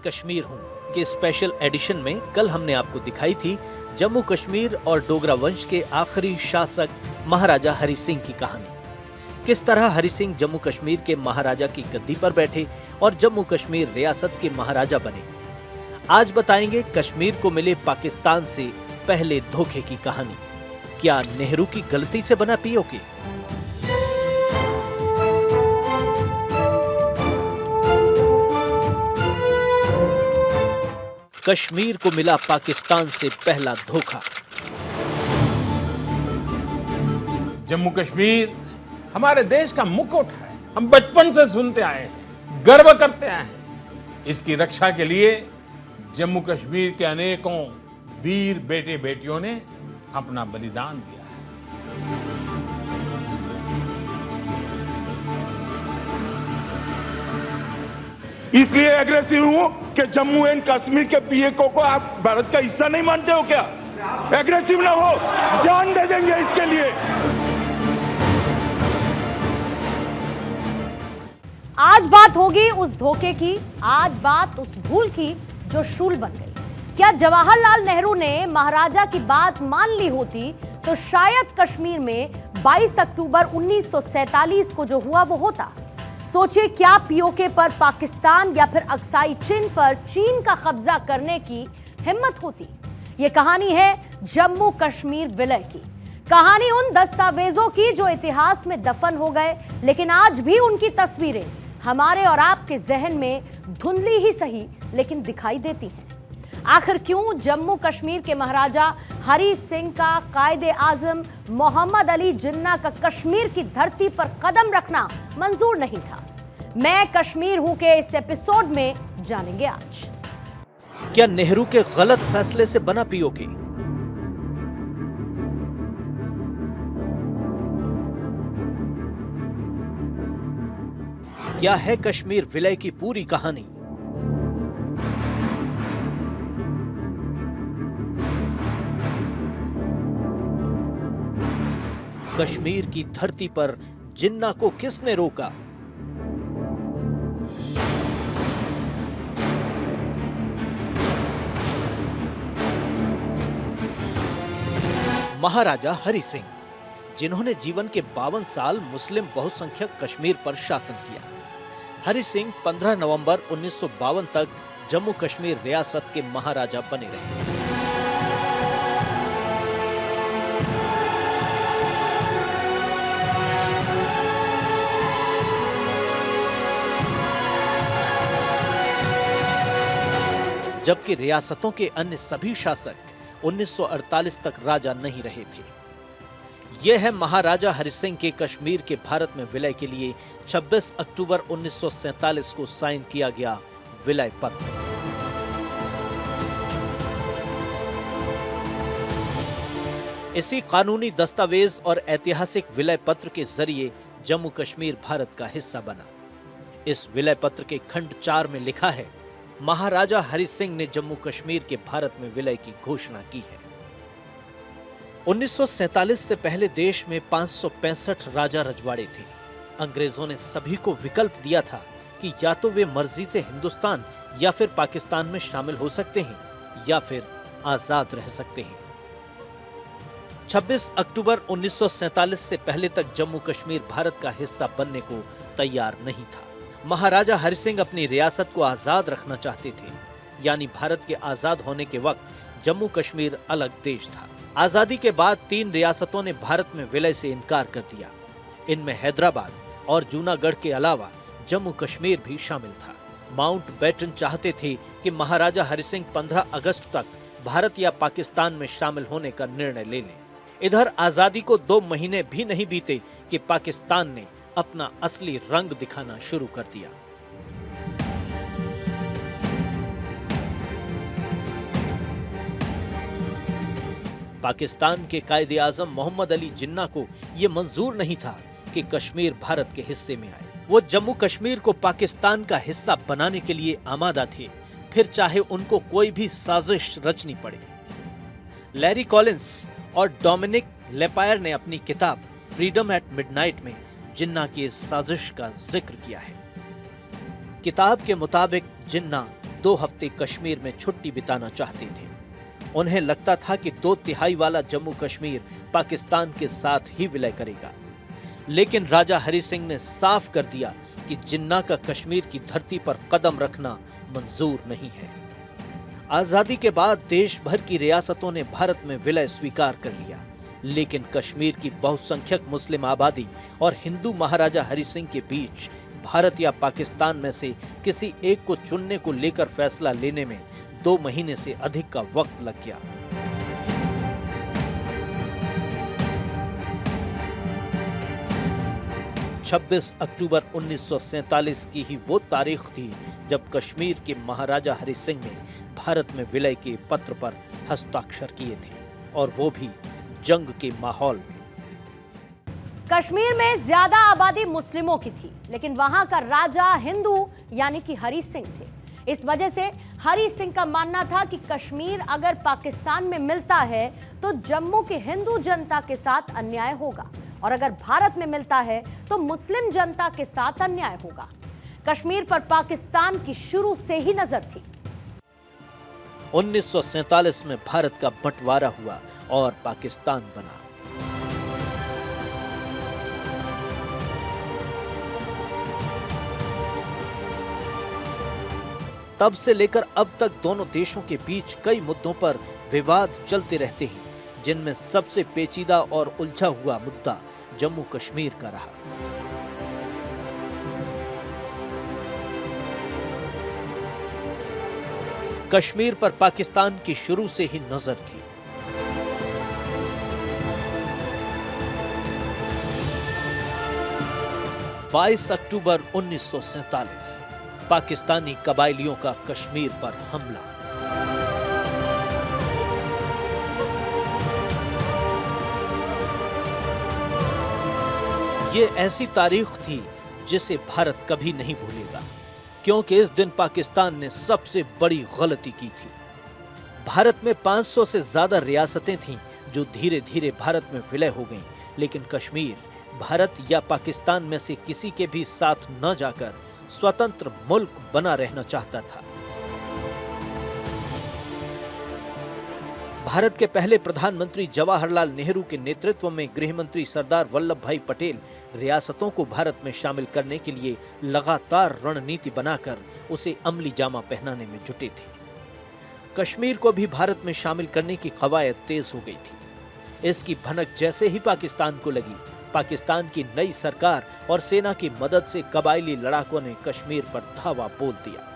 कश्मीर हूँ के special edition में कल हमने आपको दिखाई थी जम्मू कश्मीर और डोगरा वंश के आखिरी शासक महाराजा हरि सिंह की कहानी। किस तरह हरि सिंह जम्मू कश्मीर के महाराजा की गद्दी पर बैठे और जम्मू कश्मीर रियासत के महाराजा बने। आज बताएंगे कश्मीर को मिले पाकिस्तान से पहले धोखे की कहानी। क्या नेहरू की गलती से बना पीओके? कश्मीर को मिला पाकिस्तान से पहला धोखा। जम्मू कश्मीर हमारे देश का मुकुट है। हम बचपन से सुनते आए हैं, गर्व करते आए हैं। इसकी रक्षा के लिए जम्मू कश्मीर के अनेकों वीर बेटे बेटियों ने अपना बलिदान दिया है। इसलिए एग्रेसिव हूं कि जम्मू एंड कश्मीर के पीएको को आप भारत का हिस्सा नहीं मानते हो क्या? एग्रेसिव ना हो, जान दे देंगे इसके लिए। आज बात होगी उस धोखे की, आज बात उस भूल की जो शूल बन गई। क्या जवाहरलाल नेहरू ने महाराजा की बात मान ली होती तो शायद कश्मीर में 22 अक्टूबर 1947 को जो हुआ वो होता। सोचिए, क्या पीओके पर पाकिस्तान या फिर अक्साई चिन पर चीन का कब्जा करने की हिम्मत होती। ये कहानी है जम्मू कश्मीर विलय की, कहानी उन दस्तावेजों की जो इतिहास में दफन हो गए, लेकिन आज भी उनकी तस्वीरें हमारे और आपके जहन में धुंधली ही सही लेकिन दिखाई देती हैं। आखिर क्यों जम्मू कश्मीर के महाराजा हरि सिंह का कायदे आजम मोहम्मद अली जिन्ना का कश्मीर की धरती पर कदम रखना मंजूर नहीं था? मैं कश्मीर हूं के इस एपिसोड में जानेंगे आज। क्या नेहरू के गलत फैसले से बना पीओके? क्या है कश्मीर विलय की पूरी कहानी? कश्मीर की धरती पर जिन्ना को किसने रोका? महाराजा हरि सिंह, जिन्होंने जीवन के 52 साल मुस्लिम बहुसंख्यक कश्मीर पर शासन किया। हरि सिंह 15 नवंबर 1952 तक जम्मू कश्मीर रियासत के महाराजा बने रहे। जबकि रियासतों के अन्य सभी शासक 1948 तक राजा नहीं रहे थे। यह है महाराजा हरि सिंह के कश्मीर के भारत में विलय के लिए 26 अक्टूबर 1947 को साइन किया गया विलय पत्र। इसी कानूनी दस्तावेज और ऐतिहासिक विलय पत्र के जरिए जम्मू कश्मीर भारत का हिस्सा बना। इस विलय पत्र के खंड 4 में लिखा है, महाराजा हरि सिंह ने जम्मू कश्मीर के भारत में विलय की घोषणा की है। 1947 से पहले देश में 565 राजा रजवाड़े थे। अंग्रेजों ने सभी को विकल्प दिया था कि या तो वे मर्जी से हिंदुस्तान या फिर पाकिस्तान में शामिल हो सकते हैं या फिर आजाद रह सकते हैं। 26 अक्टूबर 1947 से पहले तक जम्मू कश्मीर भारत का हिस्सा बनने को तैयार नहीं था। महाराजा हरि सिंह अपनी रियासत को आजाद रखना चाहते थे, यानी भारत के आजाद होने के वक्त जम्मू कश्मीर अलग देश था। आजादी के बाद 3 रियासतों ने भारत में विलय से इनकार कर दिया। इनमें हैदराबाद और जूनागढ़ के अलावा जम्मू कश्मीर भी शामिल था। माउंटबेटन चाहते थे कि महाराजा हरि सिंह 15 अगस्त तक भारत या पाकिस्तान में शामिल होने का निर्णय ले लें। इधर आजादी को 2 महीने भी नहीं बीते कि पाकिस्तान ने अपना असली रंग दिखाना शुरू कर दिया। पाकिस्तान के कायदे आजम मोहम्मद अली जिन्ना को यह मंजूर नहीं था कि कश्मीर भारत के हिस्से में आए। वो जम्मू कश्मीर को पाकिस्तान का हिस्सा बनाने के लिए आमादा थे, फिर चाहे उनको कोई भी साजिश रचनी पड़े। लैरी कॉलिंस और डोमिनिक लेपायर ने अपनी किताब फ्रीडम एट मिडनाइट में जिन्ना की इस साजिश का जिक्र किया है। किताब के मुताबिक जिन्ना 2 हफ्ते कश्मीर में छुट्टी बिताना चाहते थे। उन्हें लगता था कि 2/3 वाला जम्मू कश्मीर पाकिस्तान के साथ ही विलय करेगा। लेकिन राजा हरि सिंह ने साफ कर दिया कि जिन्ना का कश्मीर की धरती पर कदम रखना मंजूर नहीं है। आजादी के बाद देश भर की रियासतों ने भारत में विलय स्वीकार कर लिया, लेकिन कश्मीर की बहुसंख्यक मुस्लिम आबादी और हिंदू महाराजा हरि सिंह के बीच भारत या पाकिस्तान में से किसी एक को चुनने को लेकर फैसला लेने में 2 महीने से अधिक का वक्त लग गया। छब्बीस अक्टूबर 1947 की ही वो तारीख थी जब कश्मीर के महाराजा हरि सिंह ने भारत में विलय के पत्र पर हस्ताक्षर किए थे, और वो भी जंग के माहौल में। कश्मीर में ज्यादा आबादी मुस्लिमों की थी, लेकिन वहां का राजा हिंदू यानी कि हरि सिंह थे। इस वजह से हरि सिंह का मानना था कि कश्मीर अगर पाकिस्तान में मिलता है तो जम्मू की हिंदू जनता के साथ अन्याय होगा, और अगर भारत में मिलता है तो मुस्लिम जनता के साथ अन्याय होगा। कश्मीर पर पाकिस्तान की शुरू से ही नजर थी। 1947 में भारत का बंटवारा हुआ और पाकिस्तान बना। तब से लेकर अब तक दोनों देशों के बीच कई मुद्दों पर विवाद चलते रहते हैं, जिनमें सबसे पेचीदा और उलझा हुआ मुद्दा जम्मू कश्मीर का रहा। कश्मीर पर पाकिस्तान की शुरू से ही नजर थी। बाईस अक्टूबर 1947 पाकिस्तानी कबायलियों का कश्मीर पर हमला। ये ऐसी तारीख थी जिसे भारत कभी नहीं भूलेगा, क्योंकि इस दिन पाकिस्तान ने सबसे बड़ी गलती की थी। भारत में 500 से ज्यादा रियासतें थीं जो धीरे धीरे भारत में विलय हो गईं, लेकिन कश्मीर भारत या पाकिस्तान में से किसी के भी साथ न जाकर स्वतंत्र मुल्क बना रहना चाहता था। भारत के पहले प्रधानमंत्री जवाहरलाल नेहरू के नेतृत्व में गृह मंत्री सरदार वल्लभ भाई पटेल रियासतों को भारत में शामिल करने के लिए लगातार रणनीति बनाकर उसे अमली जामा पहनाने में जुटे थे। कश्मीर को भी भारत में शामिल करने की कवायद तेज हो गई थी। इसकी भनक जैसे ही पाकिस्तान को लगी, पाकिस्तान की नई सरकार और सेना की मदद से कबायली लड़ाकों ने कश्मीर पर धावा बोल दिया।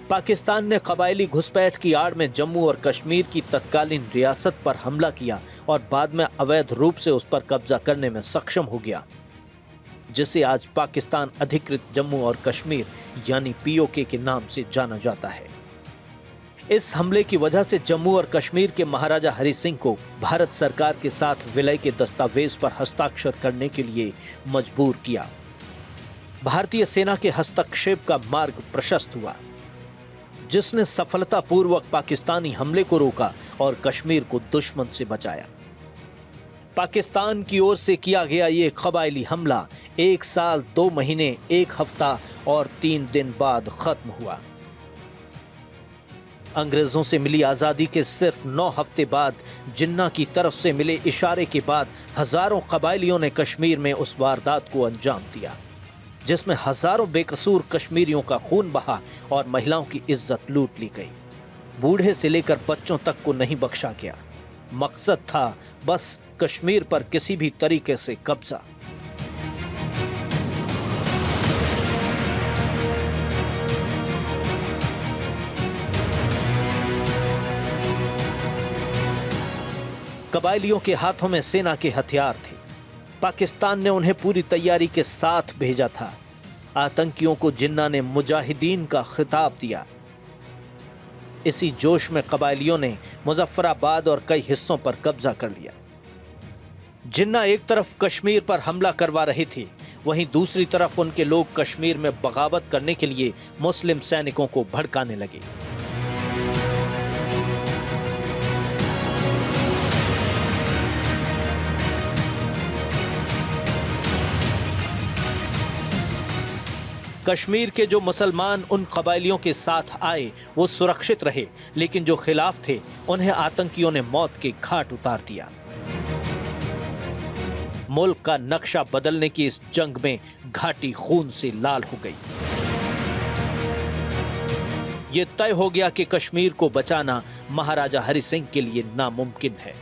पाकिस्तान ने कबायली घुसपैठ की आड़ में जम्मू और कश्मीर की तत्कालीन रियासत पर हमला किया और बाद में अवैध रूप से उस पर कब्जा करने में सक्षम हो गया, जिसे आज पाकिस्तान अधिकृत जम्मू और कश्मीर यानी पीओके के नाम से जाना जाता है। इस हमले की वजह से जम्मू और कश्मीर के महाराजा हरि सिंह को भारत सरकार के साथ विलय के दस्तावेज पर हस्ताक्षर करने के लिए मजबूर किया। भारतीय सेना के हस्तक्षेप का मार्ग प्रशस्त हुआ, जिसने सफलतापूर्वक पाकिस्तानी हमले को रोका और कश्मीर को दुश्मन से बचाया। पाकिस्तान की ओर से किया गया ये कबायली हमला 1 साल 2 महीने 1 हफ्ता और 3 दिन बाद खत्म हुआ। अंग्रेजों से मिली आजादी के सिर्फ 9 हफ्ते बाद जिन्ना की तरफ से मिले इशारे के बाद हजारों कबायलियों ने कश्मीर में उस वारदात को अंजाम दिया, जिसमें हजारों बेकसूर कश्मीरियों का खून बहा और महिलाओं की इज्जत लूट ली गई। बूढ़े से लेकर बच्चों तक को नहीं बख्शा गया। मकसद था बस कश्मीर पर किसी भी तरीके से कब्जा। कबायलियों के हाथों में सेना के हथियार थे। पाकिस्तान ने उन्हें पूरी तैयारी के साथ भेजा था। आतंकियों को जिन्ना ने मुजाहिदीन का खिताब दिया। इसी जोश में कबायलियों ने मुजफ्फराबाद और कई हिस्सों पर कब्जा कर लिया। जिन्ना एक तरफ कश्मीर पर हमला करवा रहे थे, वहीं दूसरी तरफ उनके लोग कश्मीर में बगावत करने के लिए मुस्लिम सैनिकों को भड़काने लगे। कश्मीर के जो मुसलमान उन कबायलियों के साथ आए वो सुरक्षित रहे, लेकिन जो खिलाफ थे उन्हें आतंकियों ने मौत के घाट उतार दिया। मुल्क का नक्शा बदलने की इस जंग में घाटी खून से लाल हो गई। ये तय हो गया कि कश्मीर को बचाना महाराजा हरि सिंह के लिए नामुमकिन है।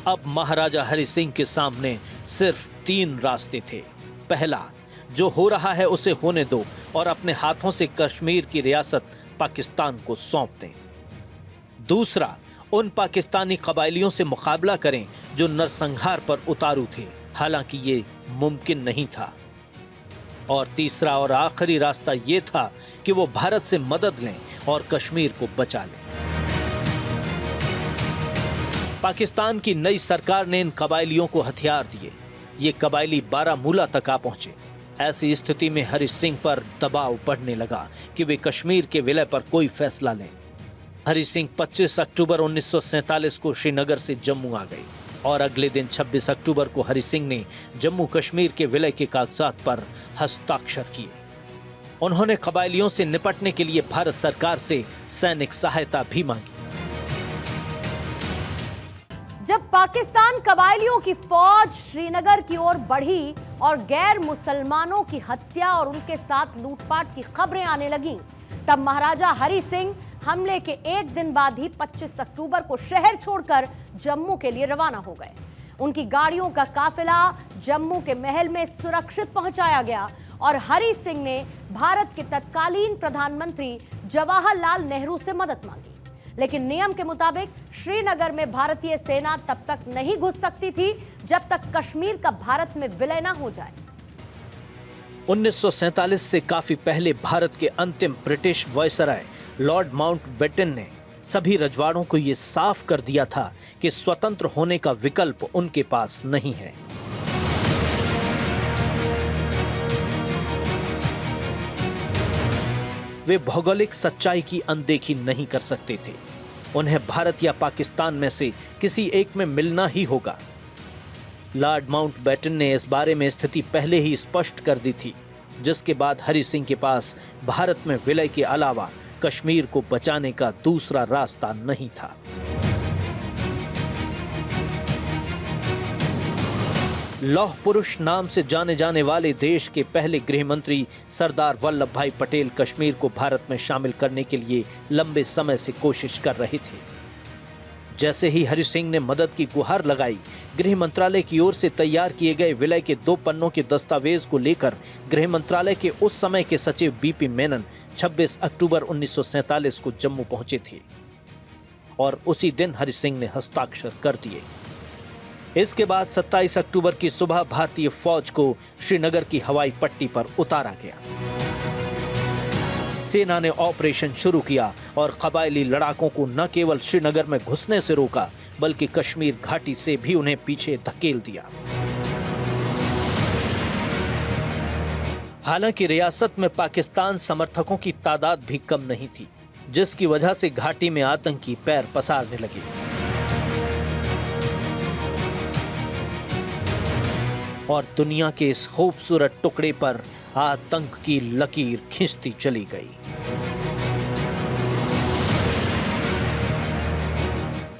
अब महाराजा हरि सिंह के सामने सिर्फ 3 रास्ते थे। पहला, जो हो रहा है उसे होने दो और अपने हाथों से कश्मीर की रियासत पाकिस्तान को सौंप दें। दूसरा, उन पाकिस्तानी कबायलियों से मुकाबला करें जो नरसंहार पर उतारू थे, हालांकि ये मुमकिन नहीं था। और तीसरा और आखिरी रास्ता ये था कि वो भारत से मदद लें और कश्मीर को बचा लें। पाकिस्तान की नई सरकार ने इन कबायलियों को हथियार दिए। ये कबायली बारामूला तक आ पहुंचे। ऐसी स्थिति में हरि सिंह पर दबाव बढ़ने लगा कि वे कश्मीर के विलय पर कोई फैसला लें। हरि सिंह 25 अक्टूबर 1947 को श्रीनगर से जम्मू आ गए और अगले दिन 26 अक्टूबर को हरि सिंह ने जम्मू कश्मीर के विलय के कागजात पर हस्ताक्षर किए। उन्होंने कबायलियों से निपटने के लिए भारत सरकार से सैनिक सहायता भी मांगी। जब पाकिस्तान कबायलियों की फौज श्रीनगर की ओर बढ़ी और गैर मुसलमानों की हत्या और उनके साथ लूटपाट की खबरें आने लगीं, तब महाराजा हरि सिंह हमले के एक दिन बाद ही 25 अक्टूबर को शहर छोड़कर जम्मू के लिए रवाना हो गए। उनकी गाड़ियों का काफिला जम्मू के महल में सुरक्षित पहुंचाया गया और हरि सिंह ने भारत के तत्कालीन प्रधानमंत्री जवाहरलाल नेहरू से मदद मांगी। लेकिन नियम के मुताबिक श्रीनगर में भारतीय सेना तब तक नहीं घुस सकती थी जब तक कश्मीर का भारत में विलय न हो जाए। 1947 से काफी पहले भारत के अंतिम ब्रिटिश वायसराय लॉर्ड माउंटबेटन ने सभी रजवाड़ों को यह साफ कर दिया था कि स्वतंत्र होने का विकल्प उनके पास नहीं है। वे भौगोलिक सच्चाई की अनदेखी नहीं कर सकते थे। उन्हें भारत या पाकिस्तान में से किसी एक में मिलना ही होगा। लॉर्ड माउंटबेटन ने इस बारे में स्थिति पहले ही स्पष्ट कर दी थी, जिसके बाद हरि सिंह के पास भारत में विलय के अलावा कश्मीर को बचाने का दूसरा रास्ता नहीं था। लौह पुरुष नाम से जाने जाने वाले देश के पहले गृह मंत्री सरदार वल्लभ भाई पटेल कश्मीर को भारत में शामिल करने के लिए लंबे समय से कोशिश कर रहे थे। जैसे ही हरि सिंह ने मदद की गुहार लगाई, गृह मंत्रालय की ओर से तैयार किए गए विलय के 2 पन्नों के दस्तावेज को लेकर गृह मंत्रालय के उस समय के सचिव बीपी मेनन 26 अक्टूबर 1947 को जम्मू पहुंचे थे और उसी दिन हरि सिंह ने हस्ताक्षर कर दिए। इसके बाद 27 अक्टूबर की सुबह भारतीय फौज को श्रीनगर की हवाई पट्टी पर उतारा गया। सेना ने ऑपरेशन शुरू किया और कबायली लड़ाकों को न केवल श्रीनगर में घुसने से रोका, बल्कि कश्मीर घाटी से भी उन्हें पीछे धकेल दिया। हालांकि रियासत में पाकिस्तान समर्थकों की तादाद भी कम नहीं थी, जिसकी वजह से घाटी में आतंकी पैर पसारने लगे। और दुनिया के इस खूबसूरत टुकड़े पर आतंक की लकीर खींचती चली गई।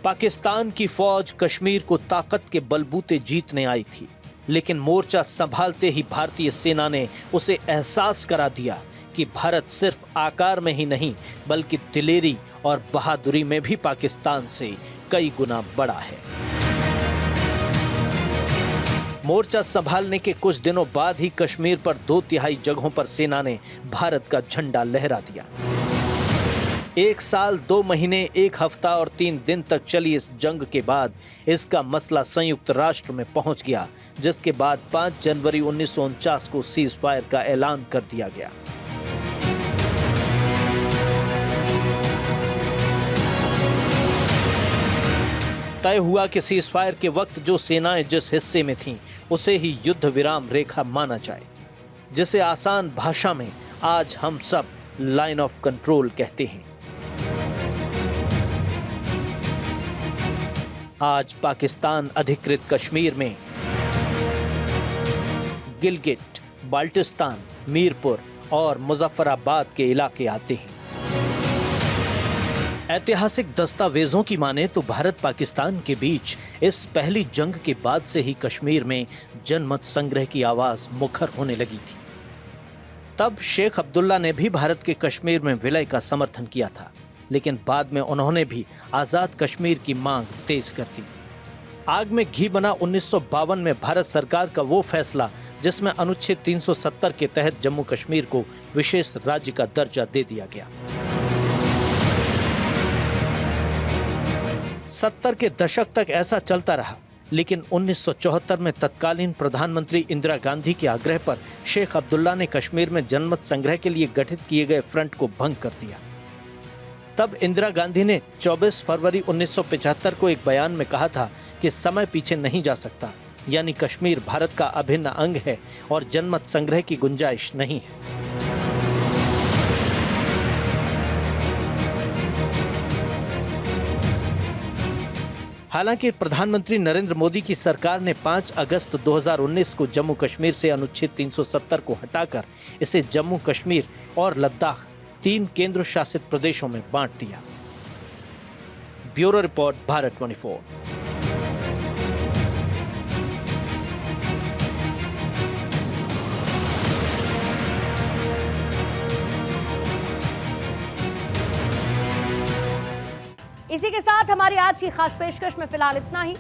पाकिस्तान की फौज कश्मीर को ताकत के बलबूते जीतने आई थी, लेकिन मोर्चा संभालते ही भारतीय सेना ने उसे एहसास करा दिया कि भारत सिर्फ आकार में ही नहीं, बल्कि दिलेरी और बहादुरी में भी पाकिस्तान से कई गुना बड़ा है। मोर्चा संभालने के कुछ दिनों बाद ही कश्मीर पर 2/3 जगहों पर सेना ने भारत का झंडा लहरा दिया। 1 साल 2 महीने 1 हफ्ता और 3 दिन तक चली इस जंग के बाद इसका मसला संयुक्त राष्ट्र में पहुंच गया, जिसके बाद 5 जनवरी 1949 को सीज फायर का ऐलान कर दिया गया। तय हुआ कि सीज फायर के वक्त जो सेनाएं जिस हिस्से में थीं, उसे ही युद्ध विराम रेखा माना जाए, जिसे आसान भाषा में आज हम सब लाइन ऑफ कंट्रोल कहते हैं। आज पाकिस्तान अधिकृत कश्मीर में गिलगिट, बाल्टिस्तान, मीरपुर और मुजफ्फराबाद के इलाके आते हैं। ऐतिहासिक दस्तावेजों की माने तो भारत पाकिस्तान के बीच इस पहली जंग के बाद से ही कश्मीर में जनमत संग्रह की आवाज मुखर होने लगी थी। तब शेख अब्दुल्ला ने भी भारत के कश्मीर में विलय का समर्थन किया था, लेकिन बाद में उन्होंने भी आजाद कश्मीर की मांग तेज कर दी। आग में घी बना 1952 में भारत सरकार का वो फैसला जिसमें अनुच्छेद 370 के तहत जम्मू कश्मीर को विशेष राज्य का दर्जा दे दिया गया। 70 के दशक तक ऐसा चलता रहा, लेकिन 1974 में तत्कालीन प्रधानमंत्री इंदिरा गांधी के आग्रह पर शेख अब्दुल्ला ने कश्मीर में जनमत संग्रह के लिए गठित किए गए फ्रंट को भंग कर दिया। तब इंदिरा गांधी ने 24 फरवरी 1975 को एक बयान में कहा था कि समय पीछे नहीं जा सकता, यानी कश्मीर भारत का अभिन्न अंग है और जनमत संग्रह की गुंजाइश नहीं है। हालांकि प्रधानमंत्री नरेंद्र मोदी की सरकार ने 5 अगस्त 2019 को जम्मू कश्मीर से अनुच्छेद 370 को हटाकर इसे जम्मू कश्मीर और लद्दाख 3 केंद्र शासित प्रदेशों में बांट दिया। Bureau report, Bharat 24। इसी के साथ हमारी आज की खास पेशकश में फिलहाल इतना ही।